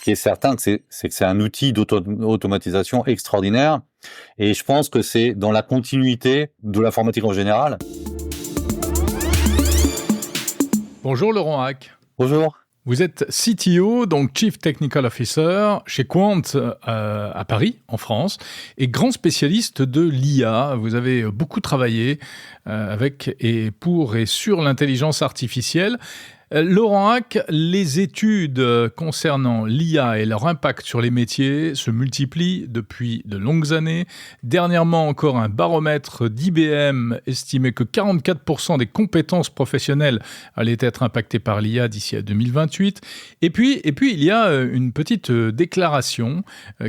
qui est certain, c'est que c'est un outil d'automatisation extraordinaire. Et je pense que c'est dans la continuité de l'informatique en général. Bonjour Laurent Hack. Bonjour. Vous êtes CTO, donc Chief Technical Officer, chez Quant à Paris, en France, et grand spécialiste de l'IA. Vous avez beaucoup travaillé avec et pour et sur l'intelligence artificielle. Laurent Hack, les études concernant l'IA et leur impact sur les métiers se multiplient depuis de longues années. Dernièrement encore, un baromètre d'IBM estimait que 44% des compétences professionnelles allaient être impactées par l'IA d'ici à 2028. Et puis il y a une petite déclaration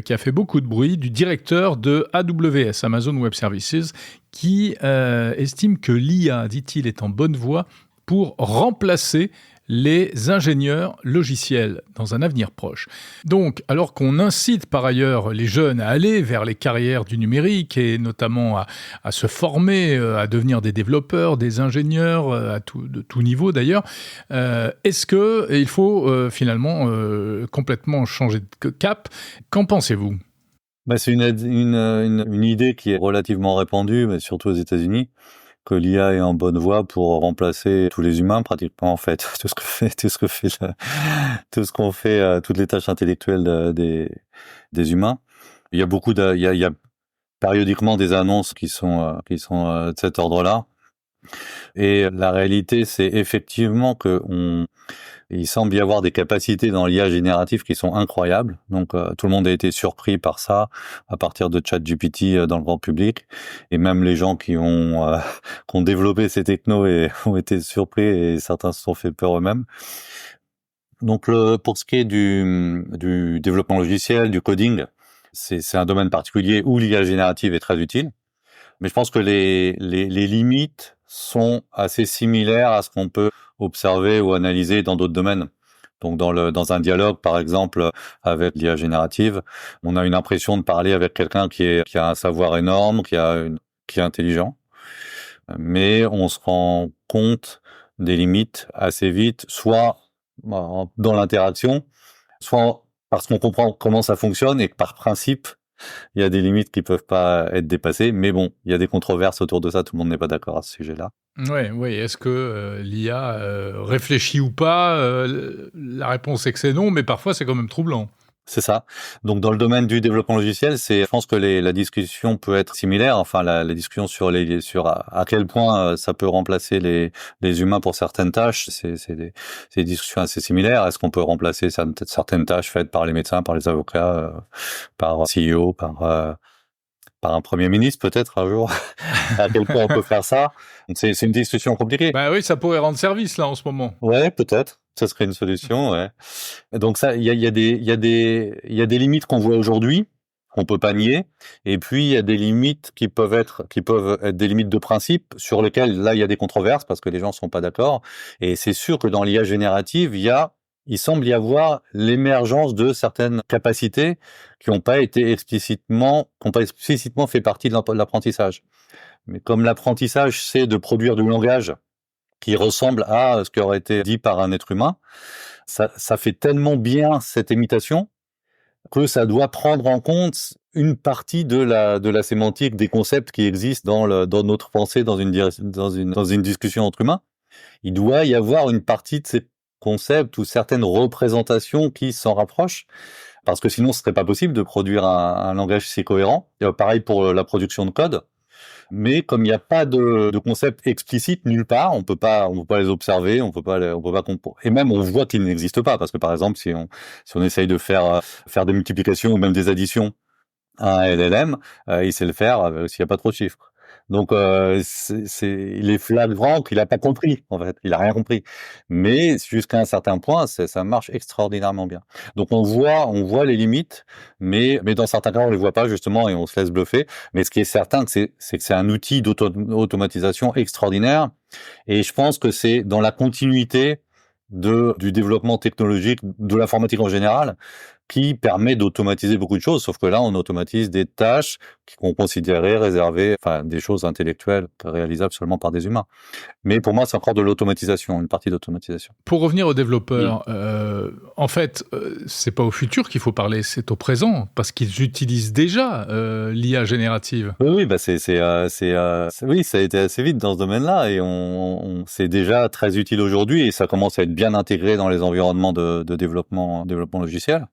qui a fait beaucoup de bruit du directeur de AWS, Amazon Web Services, qui estime que l'IA, dit-il, est en bonne voie pour remplacer les ingénieurs logiciels dans un avenir proche. Donc, alors qu'on incite par ailleurs les jeunes à aller vers les carrières du numérique et notamment à se former, à devenir des développeurs, des ingénieurs, de tout niveau d'ailleurs, est-ce qu'il faut finalement complètement changer de cap ? Qu'en pensez-vous ? C'est une idée qui est relativement répandue, mais surtout aux États-Unis, que l'IA est en bonne voie pour remplacer tous les humains pratiquement, en fait, toutes les tâches intellectuelles des humains. Il y a périodiquement des annonces qui sont de cet ordre-là. Et la réalité, c'est effectivement il semble y avoir des capacités dans l'IA générative qui sont incroyables. Donc, tout le monde a été surpris par ça à partir de ChatGPT dans le grand public. Et même les gens qui ont développé ces technos ont été surpris et certains se sont fait peur eux-mêmes. Donc, pour ce qui est du développement logiciel, du coding, c'est un domaine particulier où l'IA générative est très utile. Mais je pense que les limites sont assez similaires à ce qu'on peut observer ou analyser dans d'autres domaines. Donc dans un dialogue, par exemple, avec l'IA générative, on a une impression de parler avec quelqu'un qui a un savoir énorme, qui est intelligent, mais on se rend compte des limites assez vite, soit dans l'interaction, soit parce qu'on comprend comment ça fonctionne et que par principe, il y a des limites qui peuvent pas être dépassées, mais bon, il y a des controverses autour de ça, tout le monde n'est pas d'accord à ce sujet-là. Oui. Est-ce que l'IA réfléchit ou pas ? La réponse est que c'est non, mais parfois c'est quand même troublant. C'est ça. Donc dans le domaine du développement logiciel, je pense que la discussion peut être similaire. Enfin, la discussion sur à quel point ça peut remplacer les humains pour certaines tâches, c'est des discussions assez similaires. Est-ce qu'on peut remplacer certaines tâches faites par les médecins, par les avocats, par CEO, par un premier ministre peut-être un jour. À quel point on peut faire ça ? C'est une discussion compliquée. Oui, ça pourrait rendre service là en ce moment. Ouais, peut-être. Ça serait une solution, ouais. Donc ça, il y a des limites qu'on voit aujourd'hui, qu'on peut pas nier. Et puis il y a des limites qui peuvent être des limites de principe sur lesquelles là il y a des controverses parce que les gens sont pas d'accord. Et c'est sûr que dans l'IA générative, il semble y avoir l'émergence de certaines capacités qui n'ont pas explicitement fait partie de l'apprentissage. Mais comme l'apprentissage, c'est de produire du langage qui ressemble à ce qui aurait été dit par un être humain, ça fait tellement bien cette imitation que ça doit prendre en compte une partie de la sémantique des concepts qui existent dans notre pensée, dans une discussion entre humains. Il doit y avoir une partie de ces concepts ou certaines représentations qui s'en rapprochent, parce que sinon ce serait pas possible de produire un langage si cohérent. Et pareil pour la production de code. Mais comme il n'y a pas de concept explicite nulle part, on peut pas les observer, on peut pas et même on voit qu'ils n'existent pas, parce que par exemple si on essaye de faire des multiplications ou même des additions à un LLM, il sait le faire s'il n'y a pas trop de chiffres. Donc il est flagrant qu'il a pas compris, en fait, il a rien compris. Mais jusqu'à un certain point, ça marche extraordinairement bien. Donc on voit les limites, mais dans certains cas on les voit pas justement et on se laisse bluffer. Mais ce qui est certain, c'est que c'est un outil d'automatisation extraordinaire. Et je pense que c'est dans la continuité du développement technologique de l'informatique en général qui permet d'automatiser beaucoup de choses. Sauf que là, on automatise des tâches qu'on considérait réservées, enfin, des choses intellectuelles réalisables seulement par des humains. Mais pour moi, c'est encore de l'automatisation, une partie d'automatisation. Pour revenir aux développeurs, en fait, c'est pas au futur qu'il faut parler, c'est au présent, parce qu'ils utilisent déjà l'IA générative. Oui, bah oui, ça a été assez vite dans ce domaine-là et c'est déjà très utile aujourd'hui et ça commence à être bien intégré dans les environnements de développement logiciel.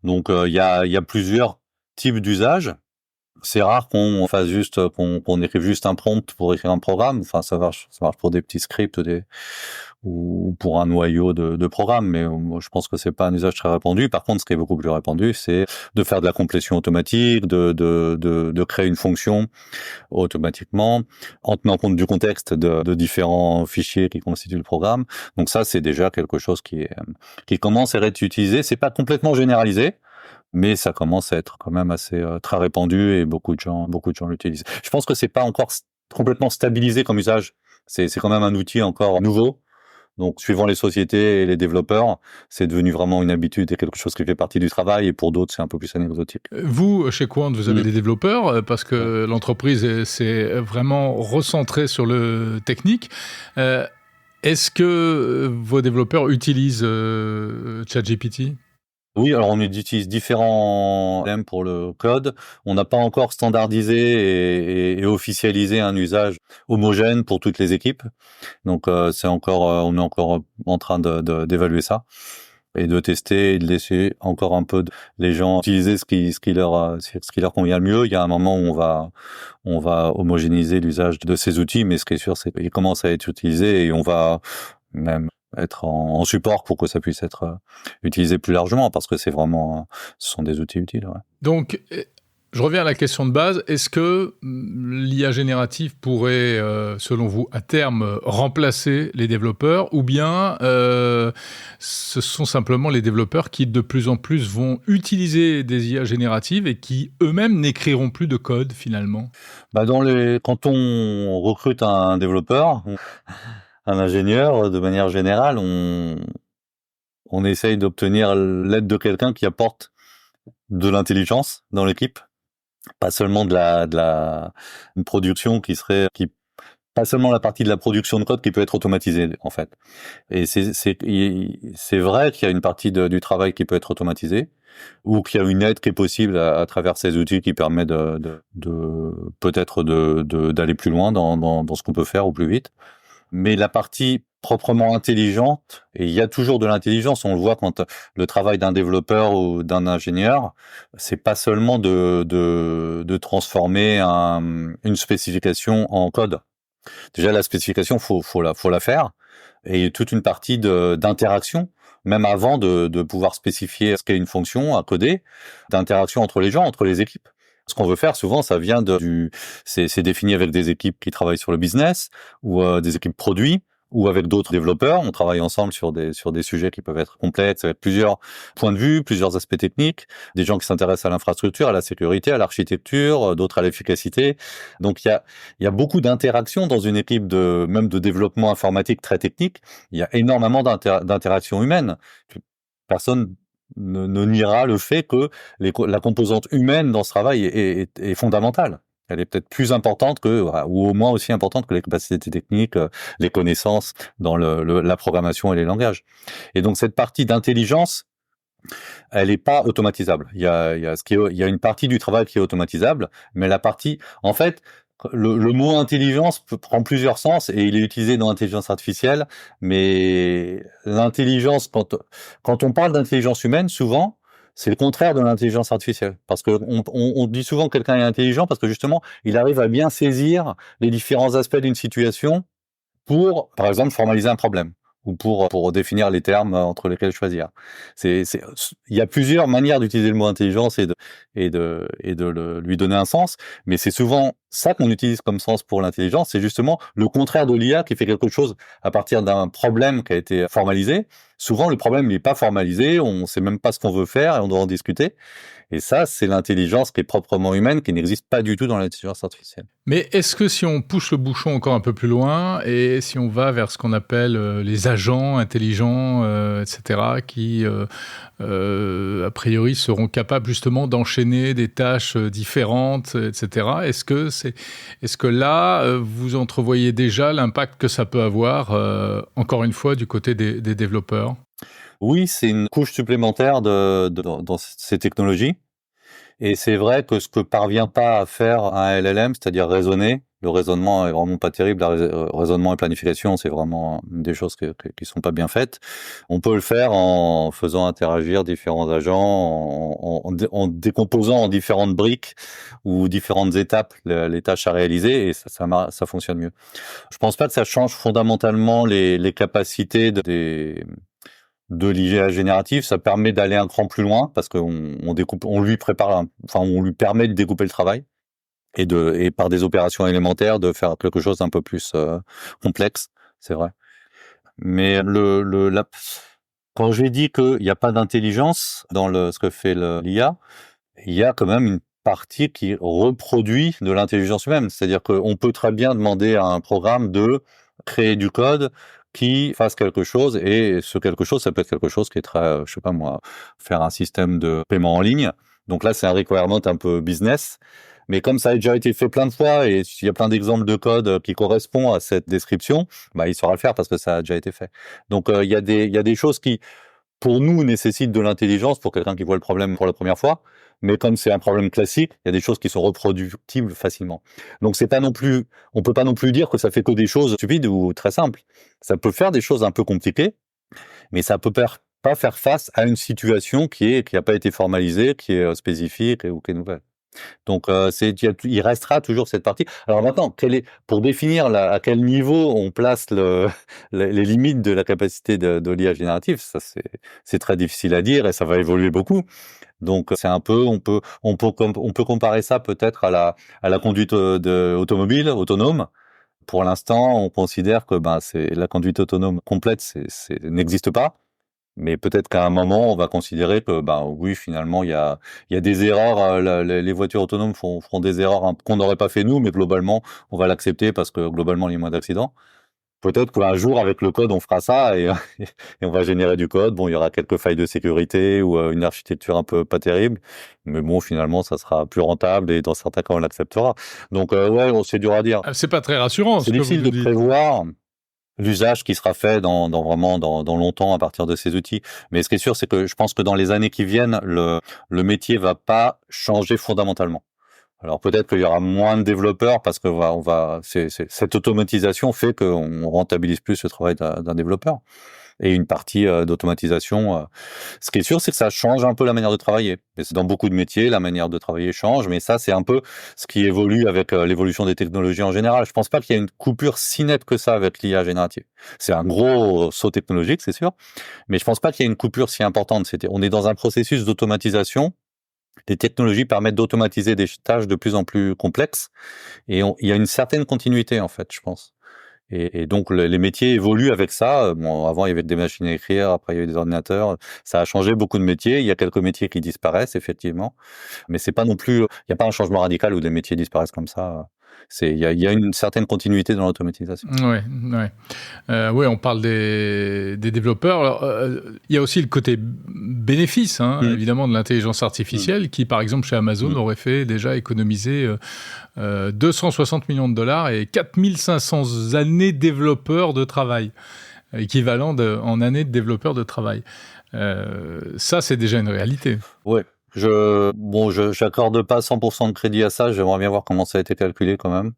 Donc il y a plusieurs types d'usages. C'est rare qu'on fasse juste qu'on écrive juste un prompt pour écrire un programme. Enfin, ça marche pour des petits scripts ou pour un noyau de programme, mais moi, je pense que c'est pas un usage très répandu. Par contre, ce qui est beaucoup plus répandu, c'est de faire de la complétion automatique, de créer une fonction automatiquement en tenant compte du contexte de différents fichiers qui constituent le programme. Donc ça, c'est déjà quelque chose qui commence à être utilisé. C'est pas complètement généralisé, mais ça commence à être quand même assez très répandu et beaucoup de gens l'utilisent. Je pense que c'est pas encore complètement stabilisé comme usage. C'est quand même un outil encore nouveau. Donc, suivant les sociétés et les développeurs, c'est devenu vraiment une habitude et quelque chose qui fait partie du travail. Et pour d'autres, c'est un peu plus anecdotique. Vous, chez Quant, vous avez des développeurs parce que l'entreprise s'est vraiment recentrée sur le technique. Est-ce que vos développeurs utilisent ChatGPT ? Oui, alors on utilise différents thèmes pour le code. On n'a pas encore standardisé et officialisé un usage homogène pour toutes les équipes. Donc on est encore en train d'évaluer ça et de tester et de laisser encore un peu les gens utiliser ce qui leur convient le mieux. Il y a un moment où on va homogénéiser l'usage de ces outils, mais ce qui est sûr, c'est qu'ils commencent à être utilisés et on va même être en support pour que ça puisse être utilisé plus largement, parce que ce sont des outils utiles. Ouais. Donc, je reviens à la question de base. Est-ce que l'IA générative pourrait, selon vous, à terme, remplacer les développeurs, ou bien ce sont simplement les développeurs qui, de plus en plus, vont utiliser des IA génératives et qui, eux-mêmes, n'écriront plus de code, finalement ? Bah quand on recrute un développeur, un ingénieur, de manière générale, on essaye d'obtenir l'aide de quelqu'un qui apporte de l'intelligence dans l'équipe, pas seulement une production pas seulement la partie de la production de code qui peut être automatisée, en fait. Et c'est vrai qu'il y a une partie du travail qui peut être automatisée, ou qu'il y a une aide qui est possible à travers ces outils qui permet peut-être d'aller plus loin dans ce qu'on peut faire ou plus vite. Mais la partie proprement intelligente, et il y a toujours de l'intelligence, on le voit quand le travail d'un développeur ou d'un ingénieur, c'est pas seulement de transformer une spécification en code. Déjà, la spécification, faut la faire, et il y a toute une partie d'interaction, même avant de pouvoir spécifier ce qu'est une fonction à coder, d'interaction entre les gens, entre les équipes. Ce qu'on veut faire, souvent, ça vient c'est défini avec des équipes qui travaillent sur le business, ou des équipes produits, ou avec d'autres développeurs. On travaille ensemble sur des sujets qui peuvent être complexes, avec plusieurs points de vue, plusieurs aspects techniques, des gens qui s'intéressent à l'infrastructure, à la sécurité, à l'architecture, d'autres à l'efficacité. Donc il y a beaucoup d'interactions dans une équipe même de développement informatique très technique. Il y a énormément d'interactions humaines. Personne ne niera le fait que la composante humaine dans ce travail est fondamentale. Elle est peut-être plus importante ou au moins aussi importante que les capacités techniques, les connaissances dans la programmation et les langages. Et donc cette partie d'intelligence, elle n'est pas automatisable. Il y a une partie du travail qui est automatisable, mais la partie, en fait, le mot intelligence prend plusieurs sens et il est utilisé dans l'intelligence artificielle, mais l'intelligence, quand on parle d'intelligence humaine, souvent, c'est le contraire de l'intelligence artificielle. Parce que on dit souvent que quelqu'un est intelligent parce que justement, il arrive à bien saisir les différents aspects d'une situation pour, par exemple, formaliser un problème ou pour définir les termes entre lesquels choisir. Il y a plusieurs manières d'utiliser le mot intelligence et de lui donner un sens, mais c'est souvent ça qu'on utilise comme sens pour l'intelligence, c'est justement le contraire de l'IA qui fait quelque chose à partir d'un problème qui a été formalisé. souvent le problème n'est pas formalisé, on sait même pas ce qu'on veut faire et on doit en discuter. Et ça, c'est l'intelligence qui est proprement humaine, qui n'existe pas du tout dans l'intelligence artificielle. Mais est-ce que si on pousse le bouchon encore un peu plus loin et si on va vers ce qu'on appelle les agents intelligents, etc., qui, a priori, seront capables justement d'enchaîner des tâches différentes, etc., est-ce que là, vous entrevoyez déjà l'impact que ça peut avoir, encore une fois, du côté des développeurs ? Oui, c'est une couche supplémentaire dans ces technologies. Et c'est vrai que ce que parvient pas à faire un LLM, c'est-à-dire raisonner, le raisonnement est vraiment pas terrible. Raisonnement et planification, c'est vraiment des choses qui sont pas bien faites. On peut le faire en faisant interagir différents agents, en décomposant en différentes briques ou différentes étapes les tâches à réaliser, et ça fonctionne mieux. Je pense pas que ça change fondamentalement les capacités de l'IA générative. Ça permet d'aller un cran plus loin parce on découpe, on lui permet de découper le travail et par des opérations élémentaires de faire quelque chose d'un peu plus complexe, c'est vrai. Mais quand j'ai dit qu'il n'y a pas d'intelligence dans ce que fait l'IA, il y a quand même une partie qui reproduit de l'intelligence humaine. C'est-à-dire qu'on peut très bien demander à un programme de créer du code qui fasse quelque chose, et ce quelque chose, ça peut être quelque chose qui est très, je sais pas moi, faire un système de paiement en ligne. Donc là, c'est un requirement un peu business. Mais comme ça a déjà été fait plein de fois et il y a plein d'exemples de code qui correspondent à cette description, bah, il saura le faire parce que ça a déjà été fait. Donc, il y a des choses qui, pour nous, nécessitent de l'intelligence pour quelqu'un qui voit le problème pour la première fois. Mais comme c'est un problème classique, il y a des choses qui sont reproductibles facilement. Donc c'est pas non plus, on peut pas non plus dire que ça fait que des choses stupides ou très simples. Ça peut faire des choses un peu compliquées, mais ça peut pas faire face à une situation qui a pas été formalisée, qui est spécifique ou qui est nouvelle. Donc il restera toujours cette partie. Alors maintenant, pour définir à quel niveau on place les limites de la capacité de l'IA générative, ça c'est très difficile à dire et ça va évoluer beaucoup. Donc c'est un peu, on peut comparer ça peut-être à la conduite automobile autonome. Pour l'instant, on considère que c'est la conduite autonome complète, n'existe pas. Mais peut-être qu'à un moment, on va considérer que, oui, finalement, il y a des erreurs. Les voitures autonomes feront des erreurs qu'on n'aurait pas fait nous, mais globalement, on va l'accepter parce que globalement, il y a moins d'accidents. Peut-être qu'un jour, avec le code, on fera ça et on va générer du code. Bon, il y aura quelques failles de sécurité ou une architecture un peu pas terrible, mais bon, finalement, ça sera plus rentable et dans certains cas, on l'acceptera. Donc, ouais, c'est dur à dire. C'est pas très rassurant. C'est difficile de prévoir l'usage qui sera fait dans longtemps à partir de ces outils. Mais ce qui est sûr, c'est que je pense que dans les années qui viennent, le métier va pas changer fondamentalement. Alors peut-être qu'il y aura moins de développeurs parce que cette automatisation fait qu'on rentabilise plus le travail d'un développeur. Et une partie d'automatisation. Ce qui est sûr, c'est que ça change un peu la manière de travailler. Et c'est dans beaucoup de métiers, la manière de travailler change, mais ça, c'est un peu ce qui évolue avec l'évolution des technologies en général. Je pense pas qu'il y ait une coupure si nette que ça avec l'IA générative. C'est un gros saut technologique, c'est sûr, mais je pense pas qu'il y ait une coupure si importante. On est dans un processus d'automatisation. Les technologies permettent d'automatiser des tâches de plus en plus complexes, et il y a une certaine continuité, en fait, je pense. Et donc les métiers évoluent avec ça. Bon, avant il y avait des machines à écrire, après il y avait des ordinateurs. Ça a changé beaucoup de métiers. Il y a quelques métiers qui disparaissent effectivement, mais c'est pas non plus. Il n'y a pas un changement radical où des métiers disparaissent comme ça. Il y a une certaine continuité dans l'automatisation. Ouais, on parle des développeurs. Alors, il y a aussi le côté bénéfice, évidemment, de l'intelligence artificielle, qui, par exemple, chez Amazon, aurait fait déjà économiser 260 millions de dollars et 4500 années développeurs de travail, équivalent en années de développeurs de travail. Ça, c'est déjà une réalité. Ouais. J'accorde pas 100% de crédit à ça. J'aimerais bien voir comment ça a été calculé quand même.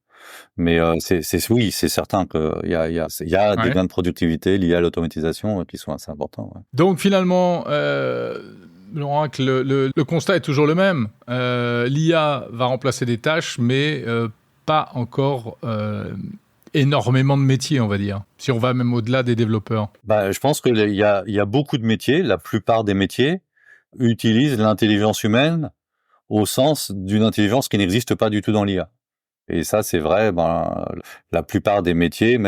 Mais c'est certain qu'il y a des gains de productivité liés à l'automatisation qui sont assez importants. Ouais. Donc finalement, Laurent, le constat est toujours le même. L'IA va remplacer des tâches, mais pas encore énormément de métiers, on va dire, si on va même au-delà des développeurs. Je pense qu'il y a beaucoup de métiers. La plupart des métiers utilisent l'intelligence humaine au sens d'une intelligence qui n'existe pas du tout dans l'IA. Et ça, c'est vrai, la plupart des métiers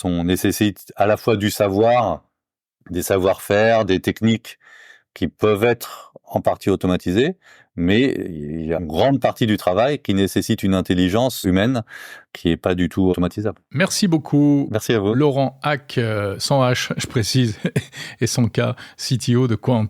nécessitent à la fois du savoir des savoir-faire, des techniques qui peuvent être en partie automatisées, mais il y a une grande partie du travail qui nécessite une intelligence humaine qui n'est pas du tout automatisable. Merci beaucoup. Merci à vous. Laurent Hack, sans H, je précise, et sans K, CTO de Quant.